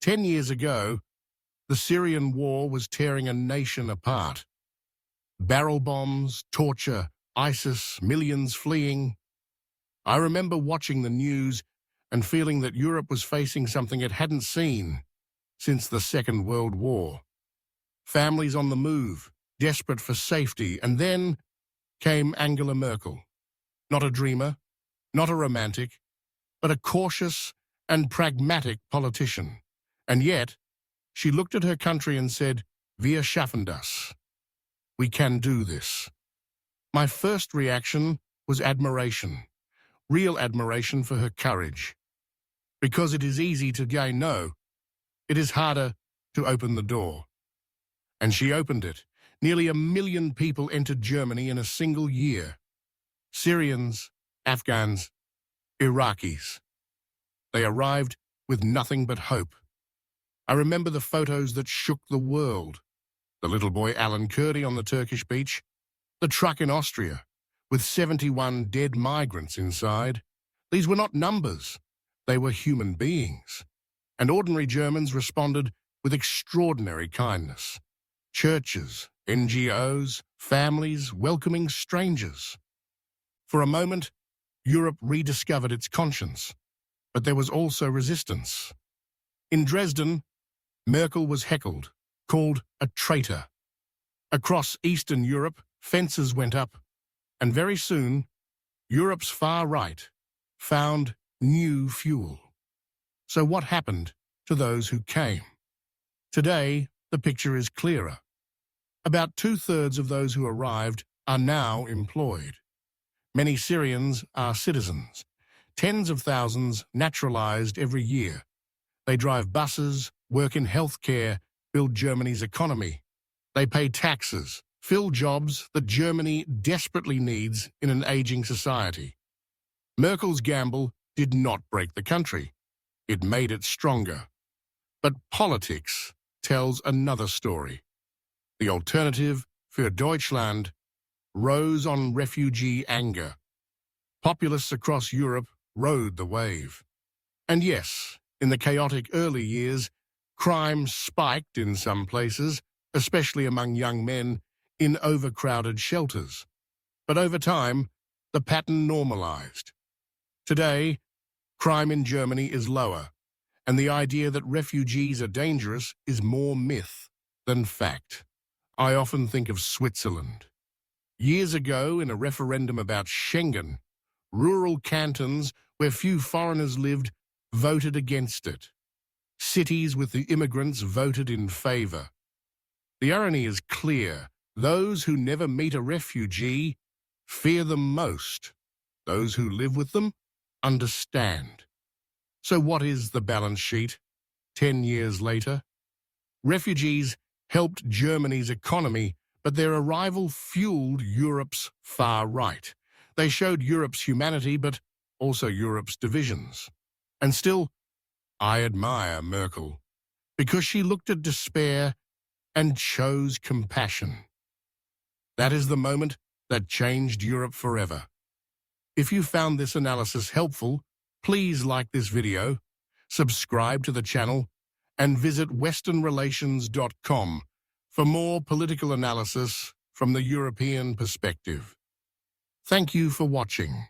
10 years ago, the Syrian war was tearing a nation apart. Barrel bombs, torture, ISIS, millions fleeing. I remember watching the news and feeling that Europe was facing something it hadn't seen since the Second World War. Families on the move, desperate for safety, and then came Angela Merkel. Not a dreamer, not a romantic, but a cautious and pragmatic politician. And yet, she looked at her country and said, "Wir schaffen das." We can do this. My first reaction was admiration, real admiration for her courage. Because it is easy to say no, it is harder to open the door. And she opened it. Nearly 1 million people entered Germany in a single year. Syrians, Afghans, Iraqis. They arrived with nothing but hope. I remember the photos that shook the world. The little boy Alan Kurdi on the Turkish beach, the truck in Austria, with 71 dead migrants inside. These were not numbers, they were human beings. And ordinary Germans responded with extraordinary kindness. Churches, NGOs, families welcoming strangers. For a moment, Europe rediscovered its conscience, but there was also resistance. In Dresden, Merkel was heckled, called a traitor. Across Eastern Europe, fences went up, and very soon, Europe's far right found new fuel. So what happened to those who came? Today, the picture is clearer. About 2/3 of those who arrived are now employed. Many Syrians are citizens. Tens of thousands naturalized every year. They drive buses, work in healthcare, build Germany's economy. They pay taxes, fill jobs that Germany desperately needs in an aging society. Merkel's gamble did not break the country. It made it stronger. But politics tells another story. The alternative für Deutschland rose on refugee anger. Populists across Europe rode the wave. And yes, in the chaotic early years, crime spiked in some places, especially among young men in overcrowded shelters. But over time, the pattern normalized. Today, crime in Germany is lower, and the idea that refugees are dangerous is more myth than fact. I often think of Switzerland. Years ago, in a referendum about Schengen, rural cantons where few foreigners lived voted against it. Cities with the immigrants voted in favor. The irony is clear. Those who never meet a refugee fear them most. Those who live with them understand. So what is the balance sheet 10 years later? Refugees helped Germany's economy, but their arrival fueled Europe's far right. They showed Europe's humanity, but also Europe's divisions. And still, I admire Merkel, because she looked at despair and chose compassion. That is the moment that changed Europe forever. If you found this analysis helpful, please like this video, subscribe to the channel, and visit westernrelations.com for more political analysis from the European perspective. Thank you for watching.